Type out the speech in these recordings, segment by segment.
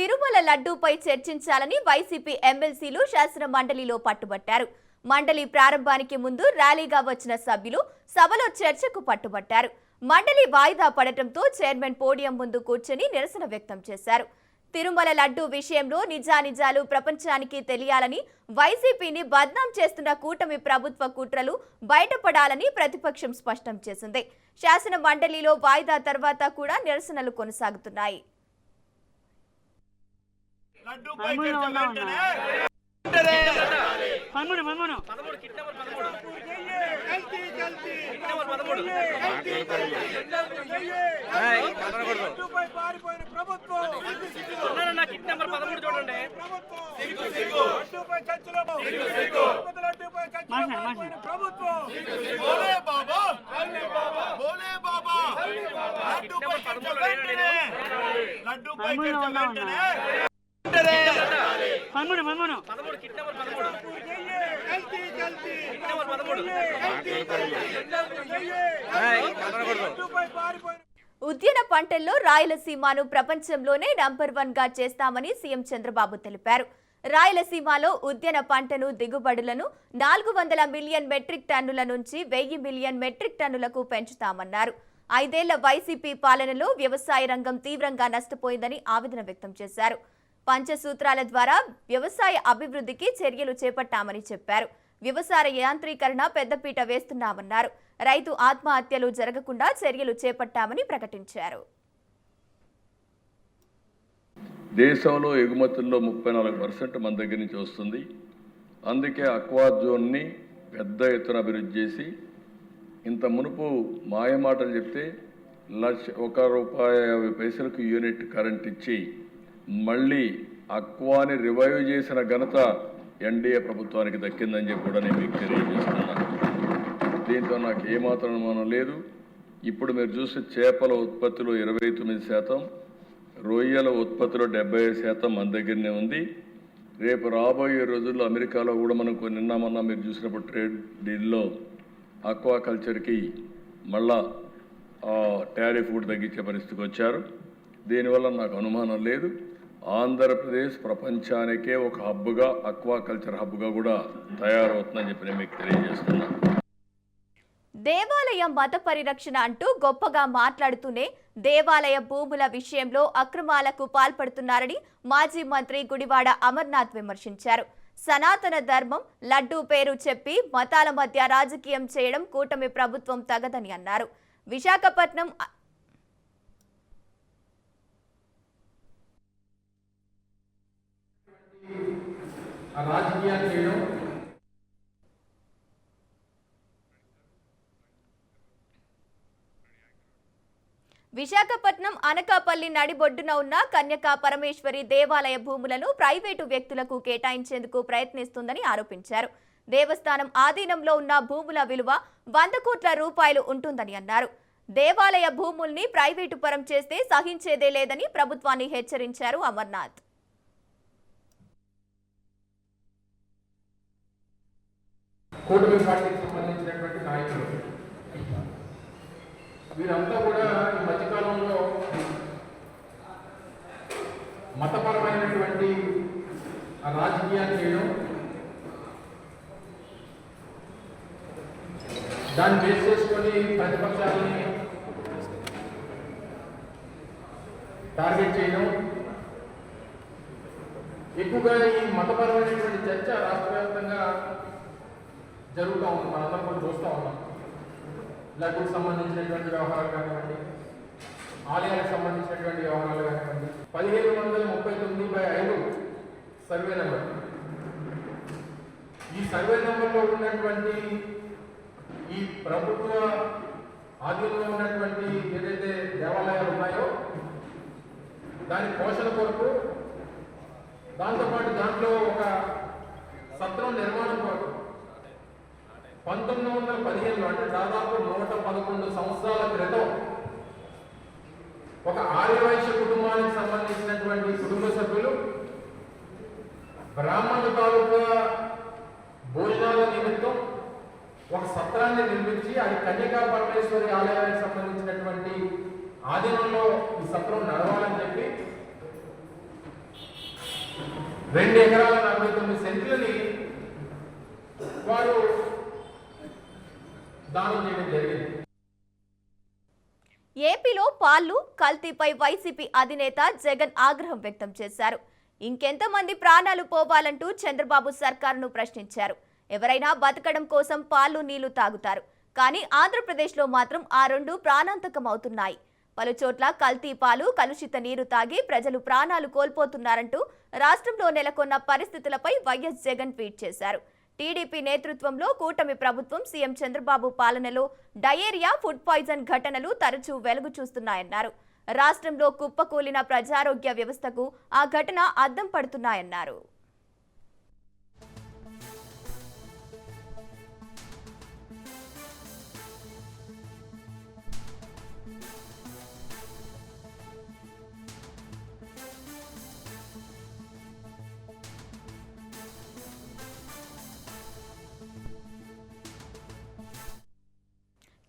తిరుమల లడ్డూపై చర్చించాలని వైసీపీ ఎమ్మెల్సీలు శాసన మండలిలో పట్టుబట్టారు. మండలి ప్రారంభానికి ముందు ర్యాలీగా వచ్చిన సభ్యులు సభలో చర్చకు పట్టుబట్టారు. మండలి వాయిదా పడటంతో చైర్మన్ పోడియం ముందు కూర్చొని నిరసన వ్యక్తం చేశారు. తిరుమల లడ్డూ విషయంలో నిజానిజాలు ప్రపంచానికి తెలియాలని, వైసీపీని బద్నాం చేస్తున్న కూటమి ప్రభుత్వ కుట్రలు బయటపడాలని ప్రతిపక్షం స్పష్టం చేసింది. శాసన మండలిలో వాయిదా తర్వాత కూడా నిరసనలు కొనసాగుతున్నాయి. ఉద్యాన పంటల్లో రాయలసీమను ప్రపంచంలోనే నంబర్ 1 గా చేస్తామని సీఎం చంద్రబాబు తెలిపారు. రాయలసీమలో ఉద్యాన పంటను దిగుబడులను 400 మిలియన్ మెట్రిక్ టన్నుల నుంచి 1000 మిలియన్ మెట్రిక్ టన్నులకు పెంచుతామన్నారు. 5 ఏళ్ల వైసీపీ పాలనలో వ్యవసాయ రంగం తీవ్రంగా నష్టపోయిందని ఆవేదన వ్యక్తం చేశారు. పంచసూత్రాల ద్వారా వ్యవసాయ అభివృద్ధికి చర్యలు చేపట్టామని చెప్పారు. వ్యవసాయ యాంత్రీకరణ పెద్దపీట వేస్తున్నామన్నారు. రైతు ఆత్మహత్యలు జరగకుండా చర్యలు చేపట్టామని ప్రకటించారు. దేశంలో ఎగుమతుల్లో 34% మన దగ్గర నుంచి వస్తుంది. అందుకే అక్వా జోన్ని పెద్ద ఎత్తున అభివృద్ధి చేసి, ఇంత మునుపు మాయమాటలు చెప్తే ₹1.50 యూనిట్ కరెంట్ ఇచ్చి మళ్ళీ అక్వాని రివైవ్ చేసిన ఘనత ఎన్డీఏ ప్రభుత్వానికి దక్కిందని చెప్పి కూడా నేను మీకు తెలియజేస్తున్నాను. దీంతో నాకు ఏమాత్రం అనుమానం లేదు. ఇప్పుడు మీరు చూసే చేపల ఉత్పత్తిలో 29%, రొయ్యల ఉత్పత్తిలో 75% మన దగ్గరనే ఉంది. రేపు రాబోయే రోజుల్లో అమెరికాలో కూడా మనకు నిన్న మొన్న మీరు చూసినప్పుడు ట్రేడ్ డీల్లో అక్వాకల్చర్కి మళ్ళా టారిఫ్ కూడా తగ్గించే పరిస్థితికి వచ్చారు. దీనివల్ల నాకు అనుమానం లేదు. ఆంధ్రప్రదేశ్ ప్రపంచానికే ఒక హబ్గా, అక్వాకల్చర్ హబ్గా కూడా తయారవుతుందని చెప్పి నేను మీకు తెలియజేస్తున్నాను. దేవాలయ మత పరిరక్షణ అంటూ గొప్పగా మాట్లాడుతూనే దేవాలయ భూముల విషయంలో అక్రమాలకు పాల్పడుతున్నారని మాజీ మంత్రి గుడివాడ అమర్నాథ్ విమర్శించారు. సనాతన ధర్మం లడ్డూ పేరు చెప్పి మతాల మధ్య రాజకీయం చేయడం కూటమి ప్రభుత్వం తగదని అన్నారు. విశాఖపట్నం అనకాపల్లి నడిబొడ్డున ఉన్న కన్యకా పరమేశ్వరి దేవాలయ భూములను ప్రైవేటు వ్యక్తులకు కేటాయించేందుకు ప్రయత్నిస్తుందని ఆరోపించారు. దేవస్థానం ఆధీనంలో ఉన్న భూముల విలువ 100 కోట్ల రూపాయలు ఉంటుందని అన్నారు. దేవాలయ భూముల్ని ప్రైవేటు పరం చేస్తే సహించేదే లేదని ప్రభుత్వాన్ని హెచ్చరించారు అమర్నాథ్. కూటమి పార్టీకి సంబంధించినటువంటి నాయకులు వీరంతా కూడా ఈ మధ్యకాలంలో మతపరమైనటువంటి రాజకీయాలు చేయడం, దాన్ని బేస్ చేసుకొని ప్రతిపక్షాలని టార్గెట్ చేయడం, ఎక్కువగా ఈ మతపరమైనటువంటి చర్చ రాష్ట్ర వ్యాప్తంగా జరుగుతూ ఉంది. మనందరం కూడా చూస్తూ ఉన్నాం. లడ్డూకు సంబంధించినటువంటి వ్యవహారాలు కానివ్వండి, ఆలయాలకు సంబంధించినటువంటి వ్యవహారాలు కానివ్వండి, 1739/5 సర్వే నెంబర్. ఈ సర్వే నెంబర్లో ఉన్నటువంటి ఈ ప్రభుత్వ ఆధీనంలో ఉన్నటువంటి ఏదైతే దేవాలయాలు ఉన్నాయో దాని పోషణ కొరకు, దాంతోపాటు దాంట్లో ఒక సత్రం నిర్మాణం కొరకు 1915లో అంటే దాదాపు 111 సంవత్సరాల క్రితం ఒక ఆర్యవైశ్య కుటుంబానికి సంబంధించినటువంటి కుటుంబ సభ్యులు బ్రాహ్మణుల తాలూకా భోజనాల నిమిత్తం ఒక సత్రాన్ని నిర్మించి అది కన్యకా పరమేశ్వరి ఆలయానికి సంబంధించినటువంటి ఆధీనంలో ఈ సత్రం నడవాలని చెప్పి 2 ఎకరాల 49 సెంట్లని వారు దానం చేయడం జరిగింది. ఏపీలో పాలు కల్తీపై వైసీపీ అధినేత జగన్ ఆగ్రహం వ్యక్తం చేశారు. ఇంకెంతమంది ప్రాణాలు పోవాలంటూ చంద్రబాబు సర్కారును ప్రశ్నించారు. ఎవరైనా బతకడం కోసం పాలు నీళ్లు తాగుతారు, కానీ ఆంధ్రప్రదేశ్లో మాత్రం ఆ రెండు ప్రాణాంతకం అవుతున్నాయి. పలుచోట్ల కల్తీ పాలు, కలుషిత నీరు తాగి ప్రజలు ప్రాణాలు కోల్పోతున్నారంటూ రాష్ట్రంలో నెలకొన్న పరిస్థితులపై వైఎస్ జగన్ ట్వీట్ చేశారు. టీడీపీ నేతృత్వంలో కూటమి ప్రభుత్వం సీఎం చంద్రబాబు పాలనలో డయేరియా, ఫుడ్ పాయిజన్ ఘటనలు తరచూ వెలుగు చూస్తున్నాయన్నారు. రాష్ట్రంలో కుప్పకూలిన ప్రజారోగ్య వ్యవస్థకు ఆ ఘటన అద్దం పడుతున్నాయన్నారు.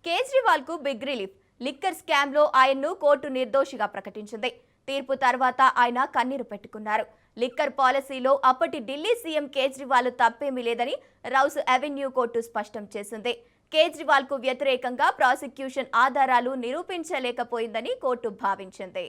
కేజ్రీవాల్ కు బిగ్ రిలీఫ్. లిక్కర్ స్కామ్ లో ఆయన్ను కోర్టు నిర్దోషిగా ప్రకటించింది. తీర్పు తర్వాత ఆయన కన్నీరు పెట్టుకున్నారు. లిక్కర్ పాలసీలో అప్పటి ఢిల్లీ సీఎం కేజ్రీవాల్ తప్పేమీ లేదని రౌస్ అవెన్యూ కోర్టు స్పష్టం చేసింది. కేజ్రీవాల్ కు వ్యతిరేకంగా ప్రాసిక్యూషన్ ఆధారాలు నిరూపించలేకపోయిందని కోర్టు భావించింది.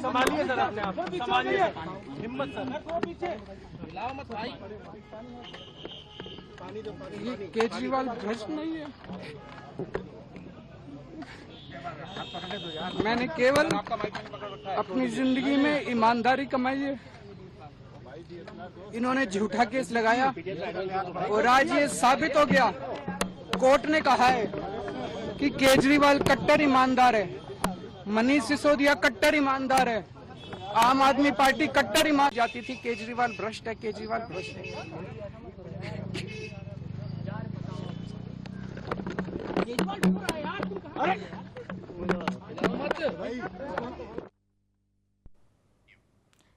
संभालिए सर, अपने आप संभालिए, हिम्मत सर, ये केजरीवाल भ्रष्ट नहीं है। मैंने केवल अपनी जिंदगी में ईमानदारी कमाई है। इन्होंने झूठा केस लगाया और आज ये साबित हो गया। कोर्ट ने कहा है कि केजरीवाल कट्टर ईमानदार है, मनीष सिसोदिया कट्टर ईमानदार है, आम आदमी पार्टी कट्टर ईमान जाती थी केजरीवाल भ्रष्ट है, केजरीवाल भ्रष्ट है।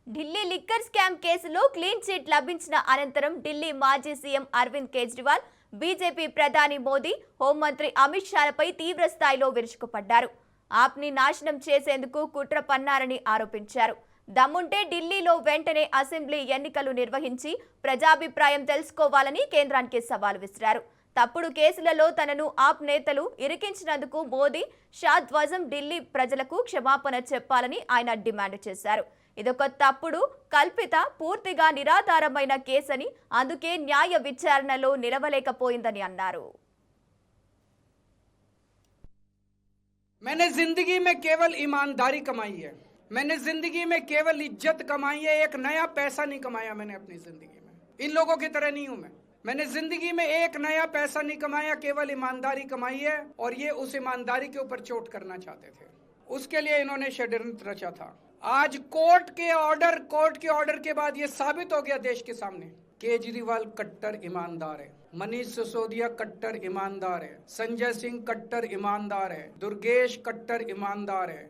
ఢిల్లీ లిక్కర్ స్కామ్ కేసులో క్లీన్ చిట్ లభించిన అనంతరం ఢిల్లీ మాజీ సీఎం అరవింద్ కేజ్రీవాల్, బీజేపీ ప్రధాని మోదీ, హోంమంత్రి అమిత్ షాలపై తీవ్ర స్థాయిలో విరుచుకుపడ్డారు. ఆప్ని నాశనం చేసేందుకు కుట్ర పన్నారని ఆరోపించారు. దమ్ముంటే ఢిల్లీలో వెంటనే అసెంబ్లీ ఎన్నికలు నిర్వహించి ప్రజాభిప్రాయం తెలుసుకోవాలని కేంద్రానికి సవాల్ విసిరారు. తప్పుడు కేసులలో తనను ఆప్ నేతలు ఇరికించినందుకు మోదీ, షా ధ్వజం ఢిల్లీ ప్రజలకు క్షమాపణ చెప్పాలని ఆయన డిమాండ్ చేశారు. ఇదొక తప్పుడు, కల్పిత, పూర్తిగా నిరాధారమైన కేసని, అందుకే న్యాయ విచారణలో నిలవలేకపోయిందని అన్నారు. मैंने जिंदगी में केवल ईमानदारी कमाई है, मैंने जिंदगी में केवल इज्जत कमाई है। एक नया पैसा नहीं कमाया मैंने अपनी जिंदगी में। इन लोगों की तरह नहीं हूं मैं। मैंने जिंदगी में एक नया पैसा नहीं कमाया, केवल ईमानदारी कमाई है। और ये उस ईमानदारी के ऊपर चोट करना चाहते थे, उसके लिए इन्होंने षड्यंत्र रचा था। आज कोर्ट के ऑर्डर के बाद ये साबित हो गया देश के सामने, केजरीवाल कट्टर ईमानदार है, मनीष सिसोदिया कट्टर ईमानदार है, संजय सिंह कट्टर ईमानदार है, दुर्गेश कट्टर ईमानदार है,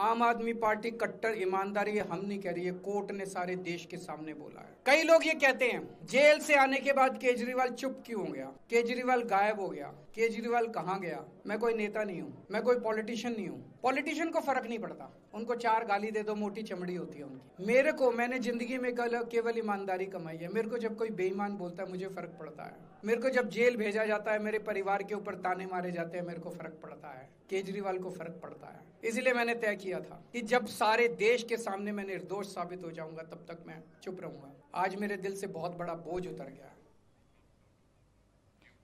आम आदमी पार्टी कट्टर ईमानदारी है। हम नहीं कह रही है, कोर्ट ने सारे देश के सामने बोला है। कई लोग ये कहते हैं जेल से आने के बाद केजरीवाल चुप क्यों हो गया, केजरीवाल गायब हो गया, केजरीवाल कहाँ गया। मैं कोई नेता नहीं हूँ, मैं कोई पॉलिटिशियन नहीं हूँ। पॉलिटिशियन को फर्क नहीं पड़ता, उनको 4 गाली दे दो, मोटी चमड़ी होती है उनकी। मैंने जिंदगी में केवल ईमानदारी कमाई है। मेरे को जब कोई बेईमान बोलता है मुझे फर्क पड़ता है। मेरे को जब जेल भेजा जाता है, मेरे परिवार के ऊपर ताने मारे जाते हैं, मेरे को फर्क पड़ता है। केजरीवाल को फर्क पड़ता है। इसलिए मैंने तय किया था कि जब सारे देश के सामने मैं निर्दोष साबित हो जाऊंगा तब तक मैं चुप रहूंगा। आज मेरे दिल से बहुत बड़ा बोझ उतर गया।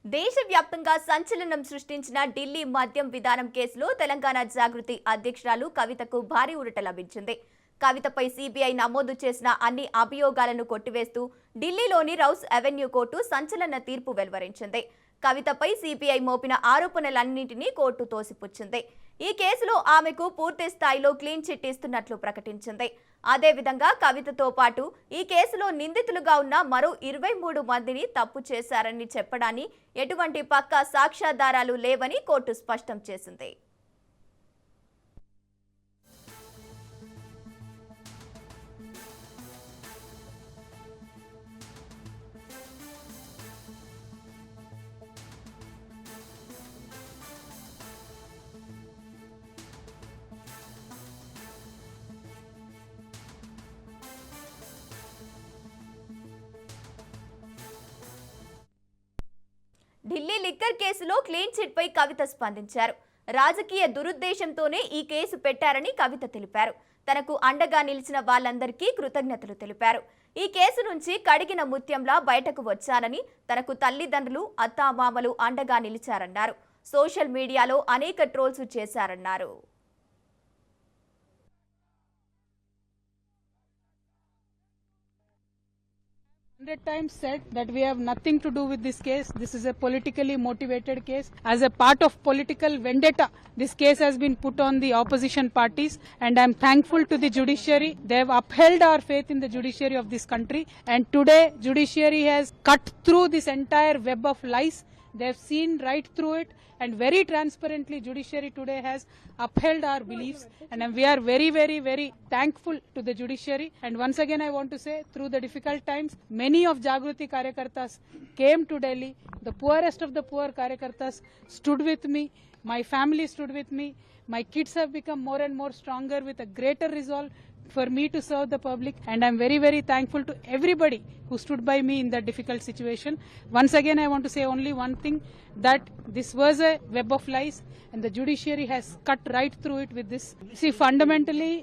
దేశవ్యాప్తంగా సంచలనం సృష్టించిన ఢిల్లీ మద్యం విధానం కేసులో తెలంగాణ జాగృతి అధ్యక్షురాలు కవితకు భారీ ఊరట లభించింది. కవితపై సీబీఐ నమోదు చేసిన అన్ని అభియోగాలను కొట్టివేస్తూ ఢిల్లీలోని రౌస్ అవెన్యూ కోర్టు సంచలన తీర్పు వెలువరించింది. కవితపై సీబీఐ మోపిన ఆరోపణలన్నింటినీ కోర్టు తోసిపుచ్చింది. ఈ కేసులో ఆమెకు పూర్తి స్థాయిలో క్లీన్ చిట్ ఇస్తున్నట్లు ప్రకటించింది. అదేవిధంగా కవితతో పాటు ఈ కేసులో నిందితులుగా ఉన్న మరో 23 మందిని తప్పు చేశారని చెప్పడాన్ని ఎటువంటి పక్కా సాక్ష్యాధారాలు లేవని కోర్టు స్పష్టం చేసింది. ఢిల్లీ లిక్కర్ కేసులో క్లీన్ చిట్ పై కవిత స్పందించారు. రాజకీయ దురుద్దేశంతోనే ఈ కేసు పెట్టారని కవిత తెలిపారు. తనకు అండగా నిలిచిన వాళ్ళందరికీ కృతజ్ఞతలు తెలిపారు. ఈ కేసు నుంచి కడిగిన ముత్యంలా బయటకు వచ్చానని, తనకు తల్లిదండ్రులు, అత్తామామలు అండగా నిలిచారన్నారు. సోషల్ మీడియాలో అనేక ట్రోల్స్ చేశారన్నారు. 100 times said that we have nothing to do with this case. This is a politically motivated case. As a part of political vendetta, this case has been put on the opposition parties, and I am thankful to the judiciary. They have upheld our faith in the judiciary of this country, and today judiciary has cut through this entire web of lies. They have seen right through it, and very transparently judiciary today has upheld our beliefs, and we are very, very, very thankful to the judiciary. And once again I want to say, through the difficult times, many of Jagruti Karyakartas came to Delhi. The poorest of the poor Karyakartas stood with me. My family stood with me. My kids have become more and more stronger with a greater resolve for me to serve the public, and I'm very, very thankful to everybody who stood by me in that difficult situation. Once again I want to say only one thing, that this was a web of lies, and the judiciary has cut right through it with this. See, fundamentally,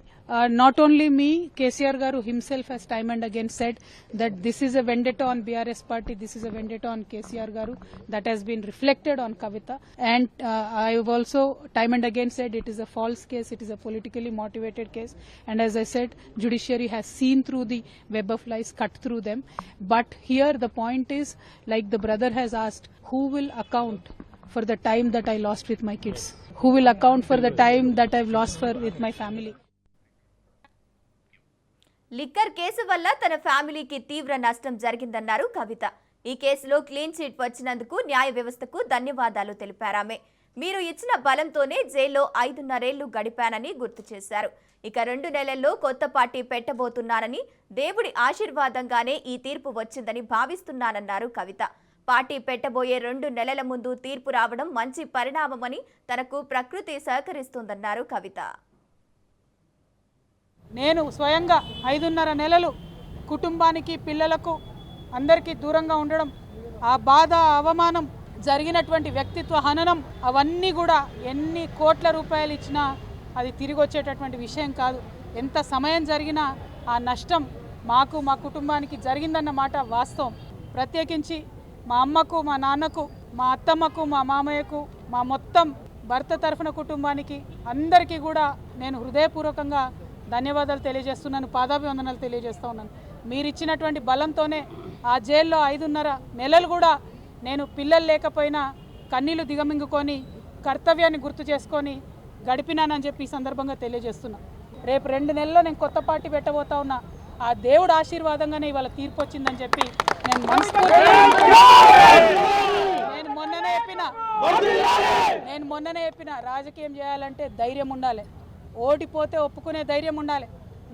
not only me, KCR Garu himself has time and again said that this is a vendetta on BRS party, this is a vendetta on KCR Garu. That has been reflected on Kavita, and I have also time and again said it is a false case, it is a politically motivated case, and as I said, judiciary has seen through the web of lies, cut through them. But here the point is, like the brother has asked, who will account for the time that I lost with my kids? Who will account for the time that I've lost with my family? Liquor case వల్ల తన ఫ్యామిలీకి తీవ్ర నష్టం జరిగిందన్నారు కవిత. ఈ కేసులో clean chit వచ్చినందుకు న్యాయ వ్యవస్థకు ధన్యవాదాలు తెలిపారామె. మీరు ఇచ్చిన బలంతోనే జైల్లో 5.5 ఏళ్లు గడిపానని గుర్తు చేశారు. ఇక 2 నెలల్లో కొత్త పార్టీ పెట్టబోతున్నానని, దేవుడి ఆశీర్వాదంగానే ఈ తీర్పు వచ్చిందని భావిస్తున్నానన్నారు కవిత. పార్టీ పెట్టబోయే 2 నెలల ముందు తీర్పు రావడం మంచి పరిణామమని, తనకు ప్రకృతి సహకరిస్తుందన్నారు కవిత. నేను స్వయంగా 5.5 నెలలు కుటుంబానికి, పిల్లలకు, అందరికీ దూరంగా ఉండడం, ఆ బాధ, అవమానం, జరిగినటువంటి వ్యక్తిత్వ హననం, అవన్నీ కూడా ఎన్ని కోట్ల రూపాయలు ఇచ్చినా అది తిరిగి వచ్చేటటువంటి విషయం కాదు. ఎంత సమయం జరిగినా ఆ నష్టం మాకు, మా కుటుంబానికి జరిగిందన్నమాట వాస్తవం. ప్రత్యేకించి మా అమ్మకు, మా నాన్నకు, మా అత్తమ్మకు, మా మామయ్యకు, మా మొత్తం భర్త తరఫున కుటుంబానికి అందరికీ కూడా నేను హృదయపూర్వకంగా ధన్యవాదాలు తెలియజేస్తున్నాను, పాదాభివందనాలు తెలియజేస్తూ ఉన్నాను. మీరు ఇచ్చినటువంటి బలంతోనే ఆ జైల్లో 5.5 నెలలు కూడా నేను పిల్లలు లేకపోయినా కన్నీళ్లు దిగమింగుకొని కర్తవ్యాన్ని గుర్తు చేసుకొని గడిపినానని చెప్పి ఈ సందర్భంగా తెలియజేస్తున్నా. రేపు 2 నెలల్లో నేను కొత్త పార్టీ పెట్టబోతా ఉన్నా. ఆ దేవుడు ఆశీర్వాదంగానే ఇవాళ తీర్పు వచ్చిందని చెప్పి నేను మొన్ననే చెప్పిన రాజకీయం చేయాలంటే ధైర్యం ఉండాలి, ఓడిపోతే ఒప్పుకునే ధైర్యం ఉండాలి.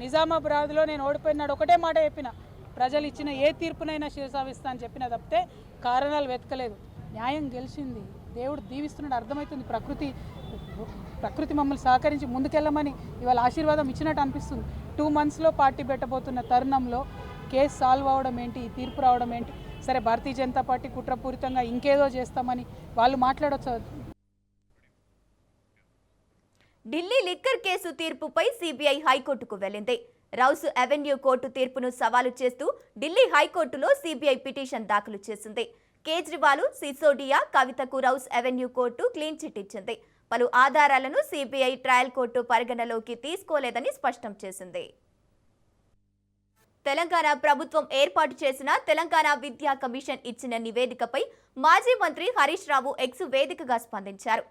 నిజామాబాద్లో నేను ఓడిపోయినాడు ఒకటే మాట చెప్పిన, ప్రజలు ఇచ్చిన ఏ తీర్పునైనా శిరసావిస్తా అని చెప్పిన తప్పితే కారణాలు వెతకలేదు. న్యాయం గెలిచింది, దేవుడు దీవిస్తున్నాడు, అర్థమవుతుంది. ప్రకృతి మమ్మల్ని సహకరించి ముందుకెళ్ళమని ఇవాళ ఆశీర్వాదం ఇచ్చినట్టు అనిపిస్తుంది. 2 monthsలో పార్టీ పెట్టబోతున్న తరుణంలో కేసు సాల్వ్ అవడం ఏంటి, ఈ తీర్పు రావడం ఏంటి? సరే, భారతీయ జనతా పార్టీ కుట్రపూరితంగా ఇంకేదో చేస్తామని వాళ్ళు మాట్లాడొచ్చు. ఢిల్లీ లిక్కర్ కేసు తీర్పుపై సిబిఐ హైకోర్టుకు వెళ్లింది. రౌస్ అవెన్యూ కోర్టు తీర్పును సవాలు చేస్తూ ఢిల్లీ హైకోర్టులో సిబిఐ పిటిషన్ దాఖలు చేసింది. కేజ్రీవాల్, సిసోడియా, కవితకు rows avenue court clean chit ఇచ్చింది. పలు ఆధారాలను సిబిఐ ట్రయల్ కోర్టు పరిగణలోకి తీసుకోలేదని స్పష్టం చేసింది. తెలంగాణ ప్రభుత్వం ఏర్పాటు చేసిన తెలంగాణ విద్యా కమిషన్ ఇచ్చిన నివేదికపై మాజీ మంత్రి హరీష్ రావు ఎక్స్ వేదికగా స్పందించారు.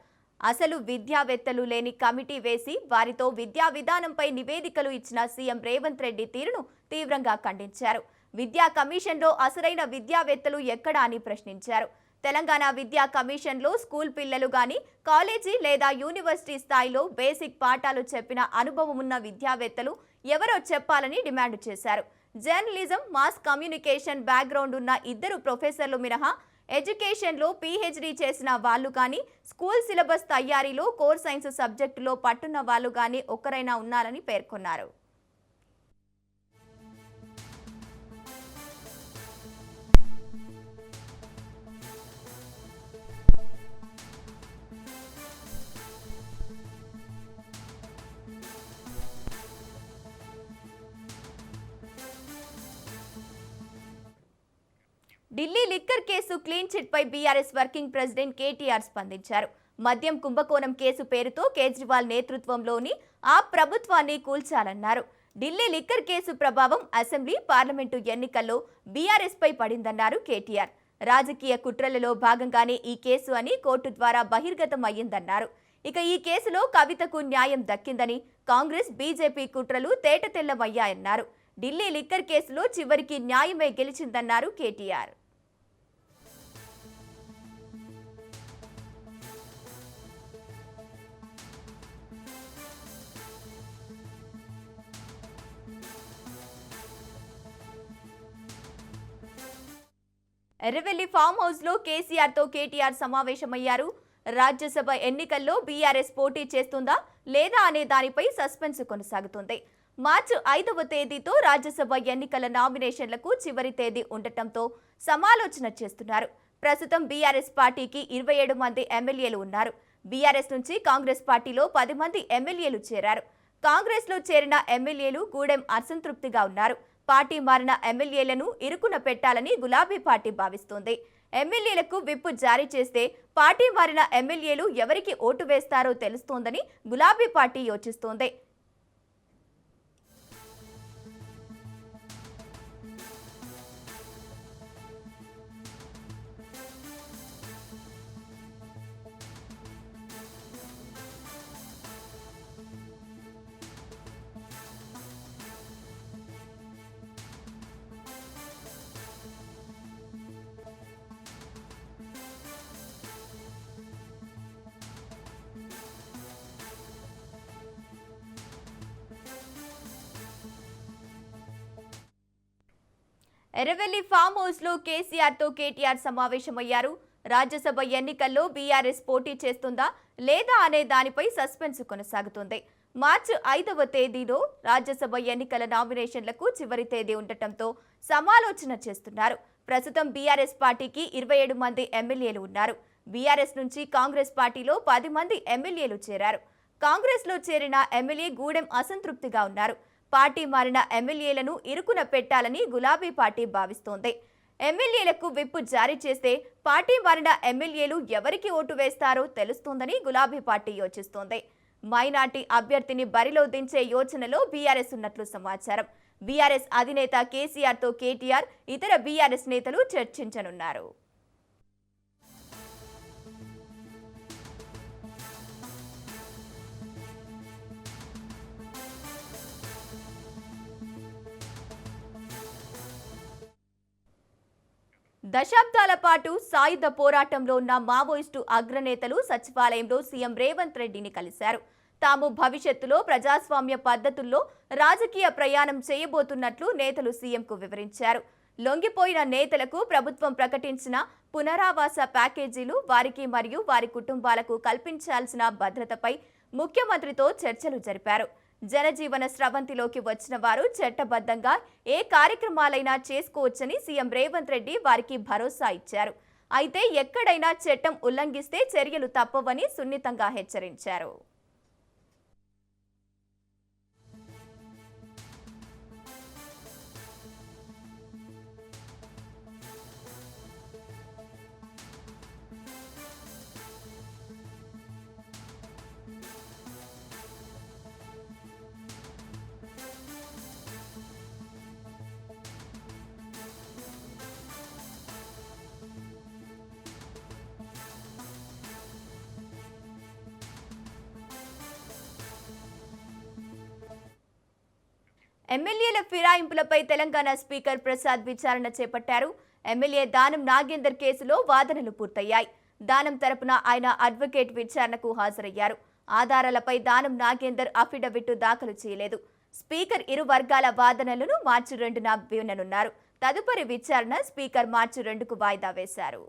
అసలు విద్యావేత్తలు లేని కమిటీ వేసి వారితో విద్యా విధానంపై నివేదికలు ఇచ్చిన సీఎం రేవంత్ రెడ్డి తీరును తీవ్రంగా ఖండించారు. విద్యా కమిషన్లో అసలైన విద్యావేత్తలు ఎక్కడా అని ప్రశ్నించారు. తెలంగాణ విద్యా కమిషన్లో స్కూల్ పిల్లలు గాని, కాలేజీ లేదా యూనివర్సిటీ స్థాయిలో బేసిక్ పాఠాలు చెప్పిన అనుభవం ఉన్న విద్యావేత్తలు ఎవరో చెప్పాలని డిమాండ్ చేశారు. జర్నలిజం, మాస్ కమ్యూనికేషన్ బ్యాక్గ్రౌండ్ ఉన్న 2 ప్రొఫెసర్లు మినహా ఎడ్యుకేషన్లో పీహెచ్డీ చేసిన వాళ్ళు కానీ, స్కూల్ సిలబస్ తయారీలో కోర్ సైన్స్ సబ్జెక్టులో పట్టున్న వాళ్ళు కానీ ఒక్కరైనా ఉన్నారని పేర్కొన్నారు. Delhi liquor case clean chit పై బీఆర్ఎస్ వర్కింగ్ ప్రెసిడెంట్ కేటీఆర్ స్పందించారు. మద్యం కుంభకోణం కేసు పేరుతో కేజ్రీవాల్ నేతృత్వంలోని ఆ ప్రభుత్వాన్ని కూల్చాలన్నారు. ఢిల్లీ లిక్కర్ కేసు ప్రభావం అసెంబ్లీ, పార్లమెంటు ఎన్నికల్లో బీఆర్ఎస్ పై పడిందన్నారు కేటీఆర్. రాజకీయ కుట్రలలో భాగంగానే ఈ కేసు అని కోర్టు ద్వారా బహిర్గతం అయ్యిందన్నారు. ఇక ఈ కేసులో కవితకు న్యాయం దక్కిందని, కాంగ్రెస్, బీజేపీ కుట్రలు తేటతెల్లమయ్యాయన్నారు. ఢిల్లీ లిక్కర్ కేసులో చివరికి న్యాయమే గెలిచిందన్నారు కేటీఆర్. ఎర్రవెల్లి ఫామ్ హౌస్ లో కేసీఆర్ తో కేటీఆర్ సమావేశమయ్యారు. రాజ్యసభ ఎన్నికల్లో బీఆర్ఎస్ పోటీ చేస్తుందా లేదా అనే దానిపై సస్పెన్స్ కొనసాగుతుంది. మార్చి 5వ తేదీతో రాజ్యసభ ఎన్నికల నామినేషన్లకు చివరి తేదీ ఉండటంతో సమాలోచన చేస్తున్నారు. ప్రస్తుతం బీఆర్ఎస్ పార్టీకి 27 మంది ఎమ్మెల్యేలు ఉన్నారు. బీఆర్ఎస్ నుంచి కాంగ్రెస్ పార్టీలో 10 మంది ఎమ్మెల్యేలు చేరారు. కాంగ్రెస్ లో చేరిన ఎమ్మెల్యేలు గూడెం అసంతృప్తిగా ఉన్నారు. పార్టీ మారిన ఎమ్మెల్యేలను ఇరుకున పెట్టాలని గులాబీ పార్టీ భావిస్తోంది. ఎమ్మెల్యేలకు విప్ జారీ చేస్తే పార్టీ మారిన ఎమ్మెల్యేలు ఎవరికి ఓటు వేస్తారో తెలుస్తోందని గులాబీ పార్టీ యోచిస్తోంది. ఎర్రవెల్లి ఫామ్ హౌస్ లో కేసీఆర్ తో కేటీఆర్ సమావేశమయ్యారు. రాజ్యసభ ఎన్నికల్లో బీఆర్ఎస్ పోటీ చేస్తుందా లేదా అనే దానిపై సస్పెన్స్ కొనసాగుతుంది. మార్చి 5వ తేదీలో రాజ్యసభ ఎన్నికల నామినేషన్లకు చివరి తేదీ ఉండటంతో సమాలోచన చేస్తున్నారు. ప్రస్తుతం బీఆర్ఎస్ పార్టీకి 27 మంది ఎమ్మెల్యేలు ఉన్నారు. బీఆర్ఎస్ నుంచి కాంగ్రెస్ పార్టీలో 10 మంది ఎమ్మెల్యేలు చేరారు. కాంగ్రెస్ లో చేరిన ఎమ్మెల్యే గూడెం అసంతృప్తిగా ఉన్నారు. పార్టీ మారిన ఎమ్మెల్యేలను ఇరుకున పెట్టాలని గులాబీ పార్టీ భావిస్తోంది. ఎమ్మెల్యేలకు విప్ జారీ చేస్తే పార్టీ మారిన ఎమ్మెల్యేలు ఎవరికి ఓటు వేస్తారో తెలుస్తోందని గులాబీ పార్టీ యోచిస్తోంది. మైనార్టీ అభ్యర్థిని బరిలో దించే యోచనలో బీఆర్ఎస్ ఉన్నట్లు సమాచారం. బీఆర్ఎస్ అధినేత కేసీఆర్ తో కేటీఆర్, ఇతర బీఆర్ఎస్ నేతలు చర్చించనున్నారు. దశాబ్దాల పాటు సాయుధ పోరాటంలో ఉన్న మావోయిస్టు అగ్రనేతలు సచివాలయంలో సీఎం రేవంత్ రెడ్డిని కలిశారు. తాము భవిష్యత్తులో ప్రజాస్వామ్య పద్ధతుల్లో రాజకీయ ప్రయాణం చేయబోతున్నట్లు నేతలు సీఎంకు వివరించారు. లొంగిపోయిన నేతలకు ప్రభుత్వం ప్రకటించిన పునరావాస ప్యాకేజీలు, వారికి మరియు వారి కుటుంబాలకు కల్పించాల్సిన భద్రతపై ముఖ్యమంత్రితో చర్చలు జరిపారు. జనజీవన స్రవంతిలోకి వచ్చిన వారు చట్టబద్ధంగా ఏ కార్యక్రమాలైనా చేసుకోవచ్చని సీఎం రేవంత్ రెడ్డి వారికి భరోసా ఇచ్చారు. అయితే ఎక్కడైనా చట్టం ఉల్లంఘిస్తే చర్యలు తప్పవని సున్నితంగా హెచ్చరించారు. ఎమ్మెల్యేల ఫిరాయింపులపై తెలంగాణ స్పీకర్ ప్రసాద్ విచారణ చేపట్టారు. ఎమ్మెల్యే దానం నాగేందర్ కేసులో వాదనలు పూర్తయ్యాయి. దానం తరపున ఆయన అడ్వకేట్ విచారణకు హాజరయ్యారు. ఆధారాలపై దానం నాగేందర్ అఫిడవిట్ దాఖలు చేయలేదు. స్పీకర్ ఇరు వర్గాల వాదనలను మార్చి 2న విననున్నారు. తదుపరి విచారణ స్పీకర్ మార్చి 2కు వాయిదా వేశారు.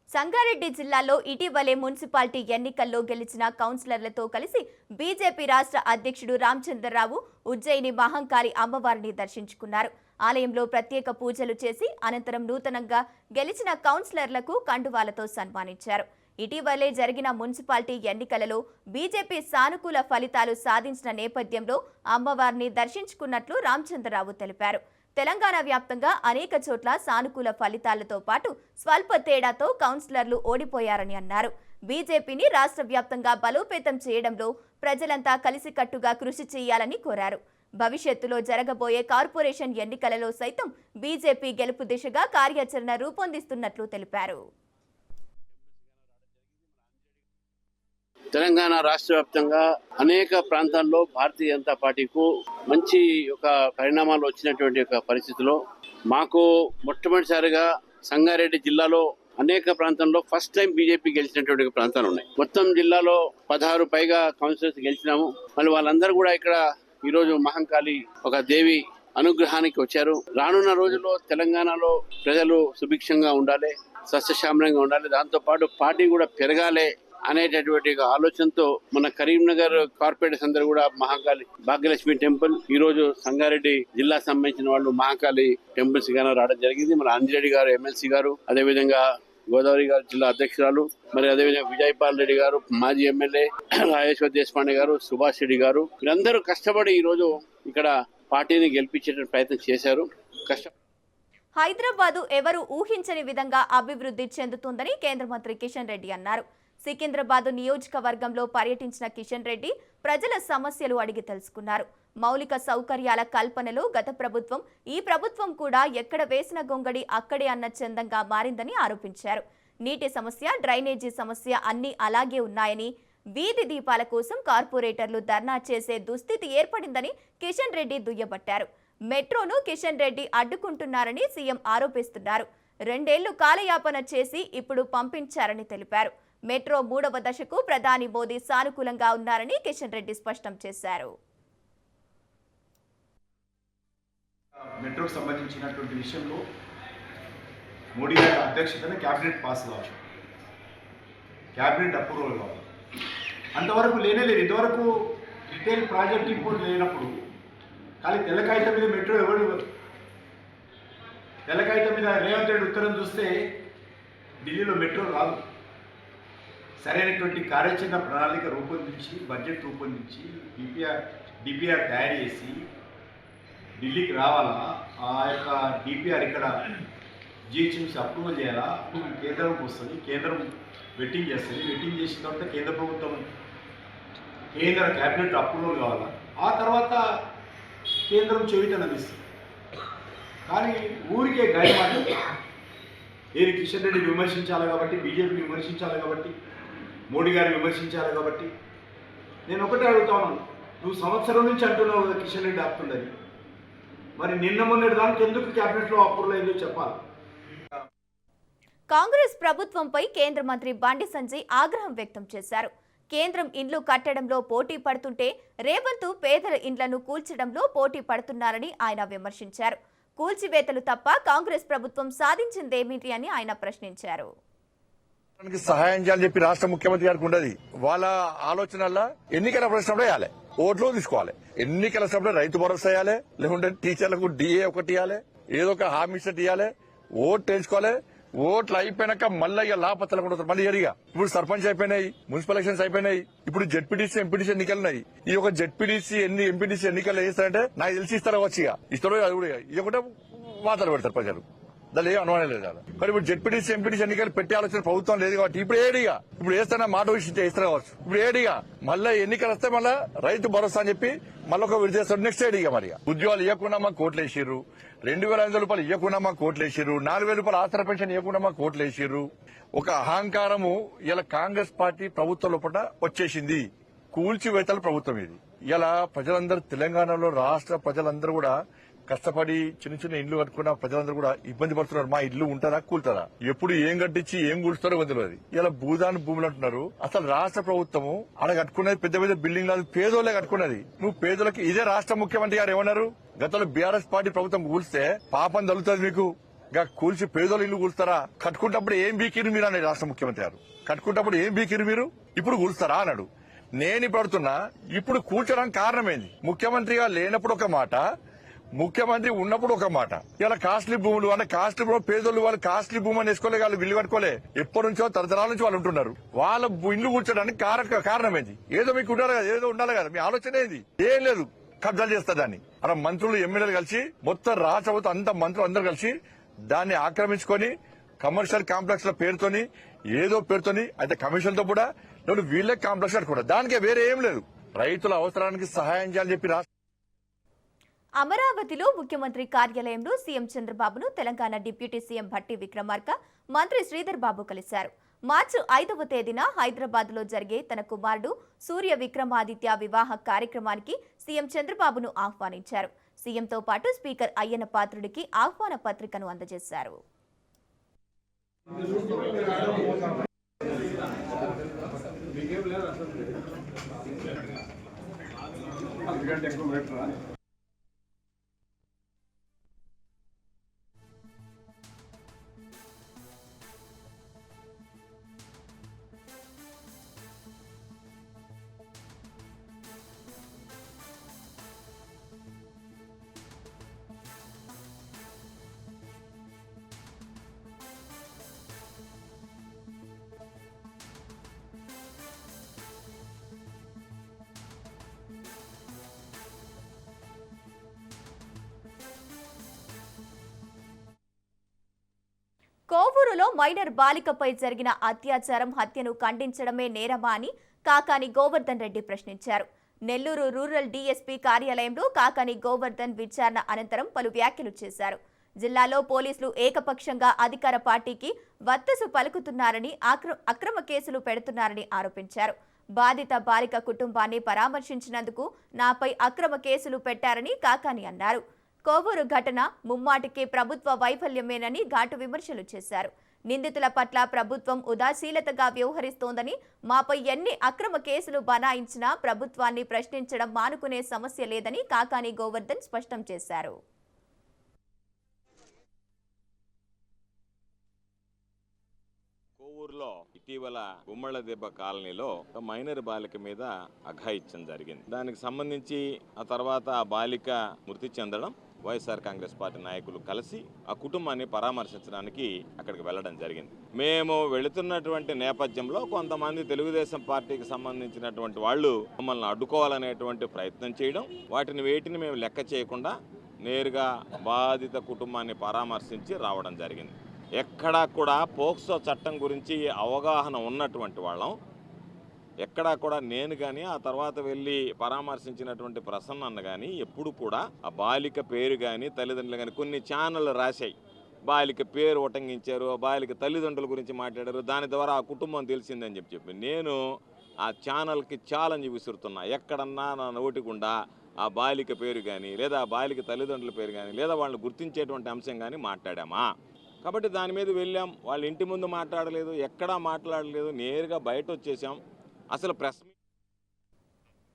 సంగారెడ్డి జిల్లాలో ఇటీవలే మున్సిపాలిటీ ఎన్నికల్లో గెలిచిన కౌన్సిలర్లతో కలిసి బీజేపీ రాష్ట్ర అధ్యక్షుడు రామచంద్రరావు ఉజ్జయిని మహంకాళి అమ్మవారిని దర్శించుకున్నారు. ఆలయంలో ప్రత్యేక పూజలు చేసి అనంతరం నూతనంగా గెలిచిన కౌన్సిలర్లకు కండువాలతో సన్మానించారు. ఇటీవలే జరిగిన మున్సిపాలిటీ ఎన్నికలలో బీజేపీ సానుకూల ఫలితాలు సాధించిన నేపథ్యంలో అమ్మవారిని దర్శించుకున్నట్లు రామచంద్రరావు తెలిపారు. తెలంగాణ వ్యాప్తంగా అనేక చోట్ల సానుకూల ఫలితాలతో పాటు స్వల్ప తేడాతో కౌన్సిలర్లు ఓడిపోయారని అన్నారు. బీజేపీని రాష్ట్ర వ్యాప్తంగా బలోపేతం చేయడంలో ప్రజలంతా కలిసికట్టుగా కృషి చేయాలని కోరారు. భవిష్యత్తులో జరగబోయే కార్పొరేషన్ ఎన్నికలలో సైతం బీజేపీ గెలుపు దిశగా కార్యాచరణ రూపొందిస్తున్నట్లు తెలిపారు. తెలంగాణ రాష్ట్ర వ్యాప్తంగా అనేక ప్రాంతాల్లో భారతీయ జనతా పార్టీకు మంచి ఒక పరిణామాలు వచ్చినటువంటి ఒక పరిస్థితిలో మాకు మొట్టమొదటిసారిగా సంగారెడ్డి జిల్లాలో అనేక ప్రాంతాల్లో ఫస్ట్ టైం బీజేపీ గెలిచినటువంటి ప్రాంతాలు ఉన్నాయి. మొత్తం జిల్లాలో 16 పైగా కౌన్సిలర్స్ గెలిచినాము. మళ్ళీ వాళ్ళందరూ కూడా ఇక్కడ ఈరోజు మహంకాళి ఒక దేవి అనుగ్రహానికి వచ్చారు. రానున్న రోజుల్లో తెలంగాణలో ప్రజలు సుభిక్షంగా ఉండాలి, సస్యశ్యామలంగా ఉండాలి, దాంతోపాటు పార్టీ కూడా పెరగాలి అనేటటువంటి ఆలోచనతో మన కరీంనగర్ కార్పొరేటర్స్ అందరూ కూడా మహాకాళి భాగ్యలక్ష్మి టెంపుల్, ఈ రోజు సంగారెడ్డి జిల్లా సంబంధించిన వాళ్ళు మహాకాళి టెంపుల్స్ గాను రావడం జరిగింది. మన అంజిరెడ్డి గారు ఎమ్మెల్సీ గారు, అదేవిధంగా గోదావరి గారు జిల్లా అధ్యక్షురాలు, మరి అదేవిధంగా విజయపాల్ రెడ్డి గారు మాజీ ఎమ్మెల్యే, రాజేశ్వర్ దేశపాండే గారు, సుభాష్ రెడ్డి గారు, వీరందరూ కష్టపడి ఈ రోజు ఇక్కడ పార్టీని గెలిపించే ప్రయత్నం చేశారు. హైదరాబాదు ఎవరు ఊహించని విధంగా అభివృద్ధి చెందుతుందని కేంద్ర మంత్రి కిషన్ రెడ్డి అన్నారు. సికింద్రాబాద్ నియోజకవర్గంలో పర్యటించిన కిషన్ రెడ్డి ప్రజల సమస్యలు అడిగి తెలుసుకున్నారు. మౌలిక సౌకర్యాల కల్పనలో గత ప్రభుత్వం, ఈ ప్రభుత్వం కూడా ఎక్కడ వేసిన గొంగడి అక్కడే అన్న చందంగా మారిందని ఆరోపించారు. నీటి సమస్య, డ్రైనేజీ సమస్య అన్నీ అలాగే ఉన్నాయని, వీధి దీపాల కోసం కార్పొరేటర్లు ధర్నా చేసే దుస్థితి ఏర్పడిందని కిషన్ రెడ్డి దుయ్యబట్టారు. మెట్రోను కిషన్ రెడ్డి అడ్డుకుంటున్నారని సీఎం ఆరోపిస్తున్నారు. 2 ఏళ్లు కాలయాపన చేసి ఇప్పుడు పంపించారని తెలిపారు. మెట్రో 3వ దశకు ప్రధాని మోదీ సానుకూలంగా ఉన్నారని కిషన్ రెడ్డి స్పష్టం చేశారు. మెట్రోకు సంబంధించినటువంటి విషయంలో మోడీ గారి అధ్యక్షతన క్యాబినెట్ పాస్ కావాలి, క్యాబినెట్ అప్రూవల్ కావాలి. అంతవరకు లేనేలేదు. ఇంతవరకు డీటెయిల్ ప్రాజెక్ట్ రిపోర్ట్ లేనప్పుడు కానీ తెల్లకాగితం మీద మెట్రో ఎవరు ఇవ్వదు. తెల్లకాగితం మీద రేవంత్ రెడ్డి ఉత్తరం చూస్తే ఢిల్లీలో మెట్రో రాదు. సరైనటువంటి కార్యాచరణ ప్రణాళిక రూపొందించి, బడ్జెట్ రూపొందించి, డిపిఆర్ తయారు చేసి ఢిల్లీకి రావాలా, ఆ యొక్క డిపిఆర్ ఇక్కడ జిహెచ్ఎంసీ అప్రూవల్ చేయాలా, అప్పుడు కేంద్రంకి వస్తుంది, కేంద్రం వెట్టింగ్ చేస్తుంది, వెట్టింగ్ చేసిన తర్వాత కేంద్ర ప్రభుత్వం కేంద్ర క్యాబినెట్ అప్రూవల్ కావాలా, ఆ తర్వాత కేంద్రం చెవిటను అందిస్తుంది. కానీ ఊరికే గాయమాట ఏది కిషన్ రెడ్డి విమర్శించాలి కాబట్టి, బీజేపీని విమర్శించాలి కాబట్టి, మోడీ గారిని విమర్శించాలి కాబట్టి నేను ఒకటే అడుగుతా ఉన్నాను. నువ్వు సంవత్సరం నుంచి అంటున్నావు కదా కిషన్ రెడ్డి ఆపుతుందని, మరి నిన్న మొన్నటి దానికి ఎందుకు క్యాబినెట్లో అప్రూవల్ అయిందో చెప్పాలి. కాంగ్రెస్ ప్రభుత్వంపై కేంద్ర మంత్రి బండి సంజయ్ ఆగ్రహం వ్యక్తం చేశారు. కేంద్రం ఇండ్లు కట్టడంలో పోటీ పడుతుంటే రేవంత్ పేదల ఇండ్లను కూల్చడంలో పోటీ పడుతున్నారని ఆయన విమర్శించారు. కూల్చివేతలు తప్ప కాంగ్రెస్ ప్రభుత్వం సాధించిందేమిటి అని ఆయన ప్రశ్నించారు. సహాయం చేయాలని చెప్పి రాష్ట్ర ముఖ్యమంత్రి గారికి ఉండదు. వాళ్ళ ఆలోచనల్లో ఎన్నికల ప్రశ్నప్పుడు వేయాలి, ఓట్లు తీసుకోవాలి. ఎన్నికల సమయంలో రైతు భరోసా ఇవ్వాలి, లేకుంటే టీచర్లకు డిఏ ఒకటి ఇవ్వాలి, ఏదో ఒక హామీ సెట్ ఇవ్వాలి, ఓట్లు వేసుకోవాలి. ఓట్లు అయిపోయినాక మళ్ళీ ఇక లాపత్తలు కూడా మళ్ళీ ఎరిగా ఇప్పుడు సర్పంచ్ అయిపోయినాయి, మున్సిపల్ ఎలక్షన్స్ అయిపోయినాయి, ఇప్పుడు జెడ్పీటీసీ ఎంపీటీసీ ఎన్నికలు ఉన్నాయి. ఈ ఒక జెడ్పీటీసీ ఎంపీటీసీ ఎన్నికలు వేస్తారంటే నాకు తెలిసి ఇస్తారా వచ్చి ఇస్తారో అది కూడా ఇది ఒకటే వాతాలు పెడతారు ప్రజలు, దాని ఏం అనుమానం లేదు కదా. కానీ ఇప్పుడు జెడ్పీటీసీ ఎంపీటీసీ ఎన్నికలు పెట్టే ఆలోచన ప్రభుత్వం లేదు కాబట్టి ఇప్పుడు ఏడిగా ఇప్పుడు వేస్తానే మాట విషయం ఇస్తారు కావచ్చు. ఇప్పుడు ఏడిగా మళ్ళీ ఎన్నికలు వస్తే మళ్ళీ రైతు భరోసా అని చెప్పి మళ్ళీ ఒక విడిచేస్తారు. నెక్స్ట్ ఏడిగా మరి ఉద్యోగాలు ఇవ్వకుండా మాకు కోట్లు వేసిర్రు, 2,500 రూపాయలు ఇవ్వకుండా మాకు కోట్లు వేసిర్రు, 4,000 రూపాయలు ఆసరా పెన్షన్ ఇవ్వకుండా మాకు కోట్లు వేసిర్రు. ఒక అహంకారము ఇలా కాంగ్రెస్ పార్టీ ప్రభుత్వం లోపల వచ్చేసింది. కూల్చివేతల ప్రభుత్వం ఇది. ఇలా ప్రజలందరూ తెలంగాణలో రాష్ట్ర ప్రజలందరూ కూడా కష్టపడి చిన్న చిన్న ఇండ్లు కట్టుకున్న ప్రజలందరూ కూడా ఇబ్బంది పడుతున్నారు. మా ఇల్లు ఉంటారా కూల్తారా, ఎప్పుడు ఏం కట్టించి ఏం కూల్స్తారో తెలియదు. ఇలా భూదాన్ భూములు అంటున్నారు. అసలు రాష్ట్ర ప్రభుత్వము ఆడ కట్టుకున్నది పెద్ద పెద్ద బిల్డింగ్ లాగా పేదోళ్లే కట్టుకున్నది. నువ్వు పేదోళ్ళకి ఇదే రాష్ట్ర ముఖ్యమంత్రి గారు ఏమన్నారు, గతంలో బీఆర్ఎస్ పార్టీ ప్రభుత్వం కూల్స్తే పాపం తగులుతుంది మీకు, కూల్చి పేదోళ్ళు ఇల్లు కూల్స్తారా, కట్టుకుంటప్పుడు ఏం బీకిరు మీరు అన్నాడు రాష్ట్ర ముఖ్యమంత్రి గారు. కట్టుకుంటప్పుడు ఏం బీకిరు మీరు, ఇప్పుడు కూల్స్తారా అన్నాడు. నేను ఇప్పుడు అడుగుతున్నా, ఇప్పుడు కూల్చడానికి కారణమేంది? ముఖ్యమంత్రిగా లేనప్పుడు ఒక మాట, ముఖ్యమంత్రి ఉన్నప్పుడు ఒక మాట, ఇలా కాస్ట్లీ భూములు అంటే కాస్ట్లీ భూములు పేదోళ్ళు వాళ్ళు కాస్ట్లీ భూమి అని వేసుకోలే, వాళ్ళు ఇల్లు కట్టుకోలే, ఎప్పటి నుంచో తరతరాల నుంచి వాళ్ళు ఉంటున్నారు. వాళ్ళ ఇల్లు కూర్చోడానికి కారణం ఏంటి? ఏదో మీకు ఉండాలి కదా, ఏదో ఉండాలి కదా, మీ ఆలోచన ఏంది? ఏం లేదు, కబ్జాలు చేస్తారు దాన్ని. అలా మంత్రులు ఎమ్మెల్యేలు కలిసి మొత్తం రాష్ట్ర అంత మంత్రులు అందరూ కలిసి దాన్ని ఆక్రమించుకొని కమర్షియల్ కాంప్లెక్స్ ల పేరుతోని ఏదో పేరుతోని అయితే కమిషన్ తో కూడా వీళ్ళే కాంప్లెక్స్ కట్టుకుంటారు. దానికే వేరే ఏం లేదు. రైతుల అవసరానికి సహాయం చేయాలని చెప్పి అమరావతిలో ముఖ్యమంత్రి కార్యాలయంలో సీఎం చంద్రబాబును తెలంగాణ డిప్యూటీ సీఎం భట్టి విక్రమార్క, మంత్రి శ్రీధర్ బాబు కలిశారు. మార్చి 5వ తేదీన హైదరాబాద్ లో జరిగే తన కుమారుడు సూర్య విక్రమాదిత్య వివాహ కార్యక్రమానికి సీఎం చంద్రబాబును ఆహ్వానించారు. సీఎంతో పాటు స్పీకర్ అయ్యన్న పాత్రుడికి ఆహ్వాన పత్రికను అందజేశారు. కోవూరులో మైనర్ బాలికపై జరిగిన అత్యాచారం హత్యను ఖండించడమే నేరమా అని కాకాని గోవర్ధన్ రెడ్డి ప్రశ్నించారు. నెల్లూరు రూరల్ డీఎస్పీ కార్యాలయంలో కాకాని గోవర్ధన్ విచారణ అనంతరం పలు వ్యాఖ్యలు చేశారు. జిల్లాలో పోలీసులు ఏకపక్షంగా అధికార పార్టీకి వత్తసు పలుకుతున్నారని, అక్రమ కేసులు పెడుతున్నారని ఆరోపించారు. బాధిత బాలిక కుటుంబాన్ని పరామర్శించినందుకు నాపై అక్రమ కేసులు పెట్టారని కాకాని అన్నారు. కోవూరు ఘటన ముమ్మాటికి ప్రభుత్వ వైఫల్యమేనని ఘాటు విమర్శలు చేశారు. నిందితుల పట్ల ప్రభుత్వం ఉదాసీనతగా వ్యవహరిస్తోందని, మాపై ఎన్ని అక్రమ కేసులు బనాయించినా ప్రభుత్వాన్ని ప్రశ్నించడం మానుకునే సమస్య లేదని కాకాని గోవర్ధన్ స్పష్టం చేశారు. కోవూరులో ఇటీవల గుమ్మళ్ళ దెబ్బ కాలనీలో మైనర్ బాలిక మీద అఘాయిత్యం జరిగింది. దానికి సంబంధించి ఆ తర్వాత ఆ బాలిక మృతి చెందడం, వైఎస్ఆర్ కాంగ్రెస్ పార్టీ నాయకులు కలిసి ఆ కుటుంబాన్ని పరామర్శించడానికి అక్కడికి వెళ్ళడం జరిగింది. మేము వెళుతున్నటువంటి నేపథ్యంలో కొంతమంది తెలుగుదేశం పార్టీకి సంబంధించినటువంటి వాళ్ళు మమ్మల్ని అడ్డుకోవాలనేటువంటి ప్రయత్నం చేయడం, వేటిని మేము లెక్క చేయకుండా నేరుగా బాధిత కుటుంబాన్ని పరామర్శించి రావడం జరిగింది. ఎక్కడా కూడా పోక్సో చట్టం గురించి అవగాహన ఉన్నటువంటి వాళ్ళం, ఎక్కడా కూడా నేను కానీ ఆ తర్వాత వెళ్ళి పరామర్శించినటువంటి ప్రసన్న అన్న కానీ ఎప్పుడు కూడా ఆ బాలిక పేరు కానీ తల్లిదండ్రులు కానీ కొన్ని ఛానళ్ళు రాశాయి, బాలిక పేరు ఉటంకించారు, ఆ బాలిక తల్లిదండ్రుల గురించి మాట్లాడారు, దాని ద్వారా ఆ కుటుంబం తెలిసిందని చెప్పి నేను ఆ ఛానల్కి ఛాలెంజ్ విసురుతున్నా. ఎక్కడన్నా నా నోటి గుండా ఆ బాలిక పేరు కానీ లేదా ఆ బాలిక తల్లిదండ్రుల పేరు కానీ లేదా వాళ్ళని గుర్తించేటువంటి అంశం కానీ మాట్లాడామా? కాబట్టి దాని మీద వెళ్ళాం. వాళ్ళ ఇంటి ముందు మాట్లాడలేదు, ఎక్కడా మాట్లాడలేదు, నేరుగా బయట వచ్చేసాం. అసలు ప్రెస్